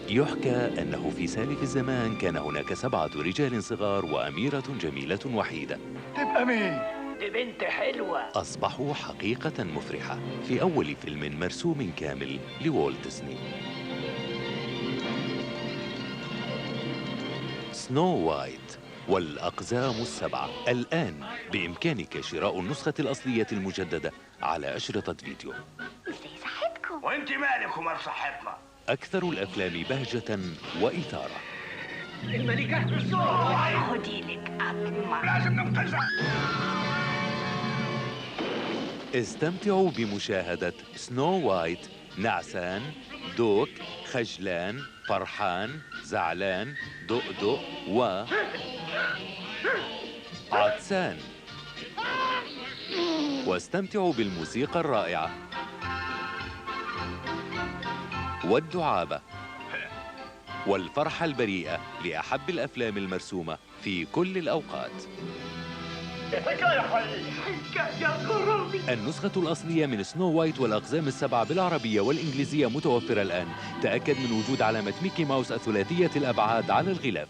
يحكى أنه في سالف الزمان كان هناك 7 رجال صغار وأميرة جميلة وحيدة. تبقى مين؟ دي بنت حلوة. أصبحوا حقيقة مفرحة في أول فيلم مرسوم كامل لوالت ديزني. سنو وايت والأقزام ال7. الآن بإمكانك شراء النسخة الأصلية المجددة على أشرطة فيديو. ازاي صحتكم؟ وانت مالك ومال صحتنا؟ أكثر الأفلام بهجة وإثارة. الملكة بسرعة. خدي لك قطمة. لازم ننقذها. استمتعوا بمشاهدة سنو وايت نعسان، دوك، خجلان، فرحان، زعلان، دؤدؤ و عطسان. واستمتعوا بالموسيقى الرائعة والدعابة والفرحة البريئة لأحب الأفلام المرسومة في كل الأوقات. يا غرابي. النسخة الأصلية من سنو وايت والأقزام ال7 بالعربية والإنجليزية متوفرة الآن. تأكد من وجود علامة ميكي ماوس الثلاثية الأبعاد على الغلاف.